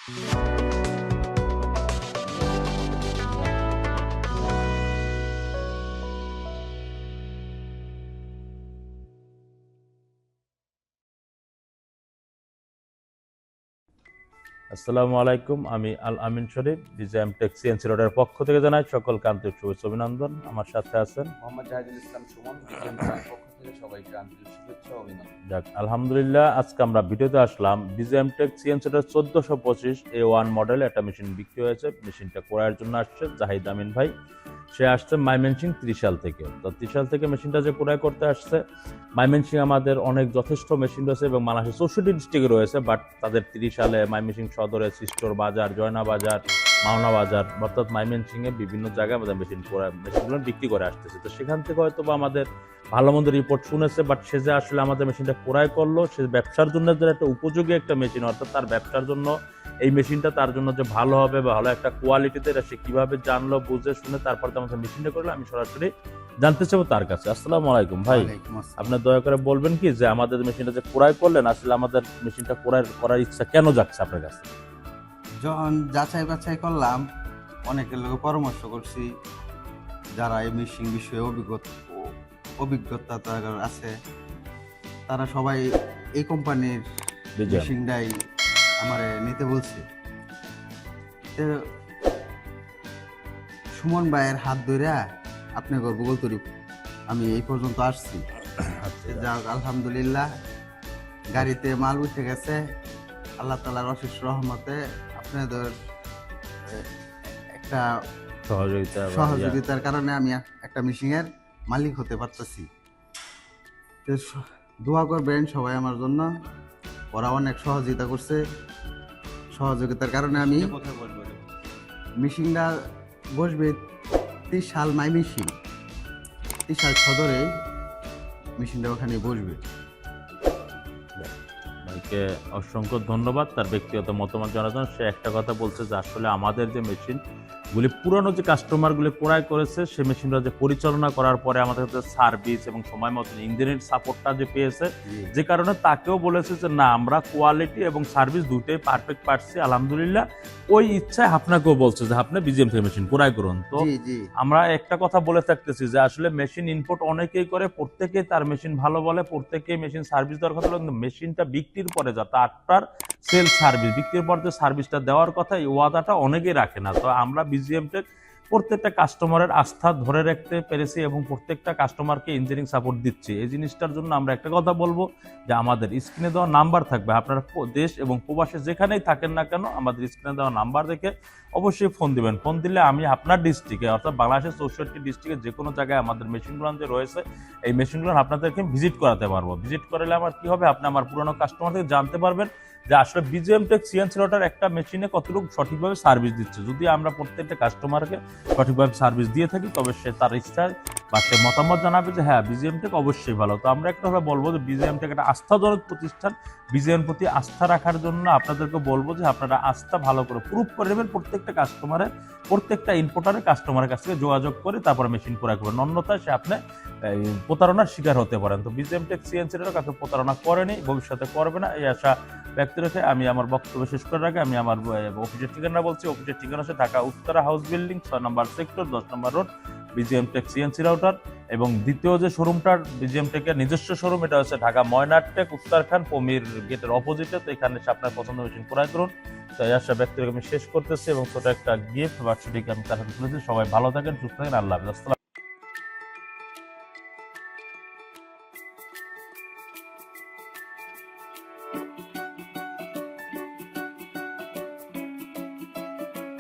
আসসালামু আলাইকুম। আমি আল আমিন শরীফ, বিজেএম টেক সিএনসি রোডের পক্ষ থেকে জানাই সকলকে আন্তরিক শুভেচ্ছা অভিনন্দন। আমার সাথে আছেন মোহাম্মদ জাহিদুল ইসলাম সুমন, বিজেএম টেকের পক্ষ থেকে সবাইকে আন্তরিক শুভেচ্ছা ও অভিনন্দন। যাক, আলহামদুলিল্লাহ, আজকে আমরা ভিডিওতে আসলাম বিজেএম টেক সিএনসি রোডের 1425 A1 মডেল একটা মেশিন বিক্রি হয়েছে। মেশিনটা ক্রয়ের জন্য আসছে জাহিদ আমিন ভাই। সে আসছে ময়মনসিংহ ত্রিশাল থেকে। তো ত্রিশাল থেকে মেশিনটা যে ক্রয় করতে আসছে, ময়মনসিংহ আমাদের অনেক যথেষ্ট মেশিন রয়েছে এবং বাংলাদেশের 64 ডিস্ট্রিক্টে রয়েছে, বাট তাদের ত্রিশালে, ময়মনসিংহ সদরে, সিস্টোর বাজার, জয়না বাজার, মাওনা বাজার, অর্থাৎ ময়মনসিংহে বিভিন্ন জায়গায় আমাদের মেশিনগুলো বিক্রি করে আসতেছে। তো সেখান থেকে হয়তো বা আমাদের ভালো মন্দ রিপোর্ট শুনেছে, বাট সে যে আসলে আমাদের মেশিনটা ক্রয় করলো, সে ব্যবসার জন্য যে একটা উপযোগী একটা মেশিন, অর্থাৎ তার ব্যবসার জন্য এই মেশিনটা তার জন্য যে ভালো হবে বা ভালো একটা কোয়ালিটিতে, এটা সে কিভাবে জানলো, বুঝে শুনে তারপর তো আমাদের মেশিনটা করলো, আমি সরাসরি জানতে চাবো তার কাছে। আসসালামু আলাইকুম ভাই, আপনার দয়া করে বলবেন কি যে আমাদের মেশিনটা যে ক্রয় করলেন, আসলে আমাদের মেশিনটা ক্রয় করার ইচ্ছা কেন যাচ্ছে আপনার কাছে? যখন যাচাই বাছাই করলাম, অনেকের লোক পরামর্শ করছি যারা এই মেশিন বিষয়ে অভিজ্ঞতা আছে, তারা সবাই এই কোম্পানির মেশিনটাই আমার নিতে বলছে। তো সুমন ভাইয়ের হাত ধরে আপনি গুগল তৈরি আমি এই পর্যন্ত আসছি। যাক, আলহামদুলিল্লাহ, গাড়িতে মাল উঠে গেছে। আল্লাহ তাআলার অশেষ রহমতে আপনাদের একটা সহযোগিতার কারণে আমি একটা মেশিনের মালিক হতে পারতেছি। দোয়া করবেন সবাই আমার জন্য। ওরা অনেক সহযোগিতা করছে, সহযোগিতার কারণে আমি মেশিনটা বসবে ত্রিশাল ময়মনসিংহ, ত্রিশাল সদরে মেশিনটা ওখানে বসবে। ভাইকে অসংখ্য ধন্যবাদ তার ব্যক্তিগত মতামত জানার জন্য। সে একটা কথা বলছে যে আসলে আমাদের যে মেশিনগুলি পুরনো যে কাস্টমারগুলি ক্রয় করেছে, সে মেশিনটা যে পরিচালনা করার পরে আমাদের কাছে সার্ভিস এবং সময় মতো ইঞ্জিনের সাপোর্টটা যে পেয়েছে, যে কারণে তাকেও বলেছে যে না, আমরা কোয়ালিটি এবং সার্ভিস দুটোই পারফেক্ট পাচ্ছি আলহামদুলিল্লাহ। ওই ইচ্ছায় আপনাকেও বলছে যে আপনি বিজিএম থেকে মেশিন ক্রয় করুন। তো আমরা একটা কথা বলে থাকতেছি যে আসলে মেশিন ইনপুট অনেকেই করে, প্রত্যেকেই তার মেশিন ভালো বলে, প্রত্যেকেই মেশিন সার্ভিস দেওয়ার কথা বলে, কিন্তু মেশিনটা বিক্রির পরে যাতে আফটার সেল সার্ভিস, বিক্রির পর যে সার্ভিসটা দেওয়ার কথা, এই ওয়াদাটা অনেকেই রাখে না। তো আমরা বিজিএম টেক প্রত্যেকটা কাস্টমারের আস্থা ধরে রাখতে পেরেছি এবং প্রত্যেকটা কাস্টমারকে ইঞ্জিনিয়ারিং সাপোর্ট দিচ্ছি। এই জিনিসটার জন্য আমরা একটা কথা বলবো যে আমাদের স্ক্রিনে দেওয়া নাম্বার থাকবে, আপনারা দেশ এবং প্রবাসে যেখানেই থাকেন না কেন, আমাদের স্ক্রিনে দেওয়া নাম্বার দেখে অবশ্যই ফোন দিবেন। ফোন দিলে আমি আপনার ডিস্ট্রিক্টে, অর্থাৎ বাংলাদেশের 64 ডিস্ট্রিক্টে যে কোনো জায়গায় আমাদের মেশিনগুলো যে রয়েছে, এই মেশিনগুলো আপনাদেরকে ভিজিট করাতে পারবো। ভিজিট করালে আমার কি হবে, আপনি আমার পুরনো কাস্টমার থেকে জানতে পারবেন যে আসলে বিজিএম টেক সিএনসি রোটার একটা মেশিনে কতটুকু সঠিকভাবে সার্ভিস দিচ্ছে। যদি আমরা প্রত্যেকটা কাস্টমারকে সঠিকভাবে সার্ভিস দিয়ে থাকি, তবে সে তার ইচ্ছা বা সে মতামত জানাবে যে হ্যাঁ, বিজিএম টেক অবশ্যই ভালো। তো আমরা একটা বলবো যে বিজিএম টেক একটা আস্থাজনক প্রতিষ্ঠান। বিজিএম প্রতি আস্থা রাখার জন্য আপনাদেরকে বলবো যে আপনারা আস্থা ভালো করে প্রুফ করে নেবেন। প্রত্যেকটা কাস্টমারের, প্রত্যেকটা ইম্পোর্টারের কাস্টমারের কাছ থেকে যোগাযোগ করে তারপরে মেশিন ক্রয় করবেন, অন্যথায় সে আপনি প্রতারণার শিকার হতে পারেন। তো বিজিএম টেক সিএনসি রোটার কাউকে প্রতারণা করেনি, ভবিষ্যতে করবে না, এই আশা ব্যক্ত রেখে আমি আমার বক্তব্য শেষ করার আগে আমি আমার অফিসের ঠিকানা বলছি। অফিসের ঠিকানা হচ্ছে ঢাকা উত্তরা হাউস বিল্ডিং, 6 নম্বর সেক্টর, 10 নম্বর road, BGM Tech CNC router. এবং দ্বিতীয় যে শোরুমটার বিজিএম টেকের নিজস্ব শোরুম, এটা হচ্ছে ঢাকা ময়নারটেক উত্তরখান পমির গেটের অপোজিটে। তো এখানে আপনার পছন্দ মেশিন ক্রয় করুন। তো এই আশা ব্যক্ত রেখে আমি শেষ করতেছি এবং ছোট একটা গিফট বার্ষিক আমি তার সাথে তুলেছি। সবাই ভালো থাকেন, সুস্থ থাকেন, আল্লাহ হাফেজ। আসসালাম।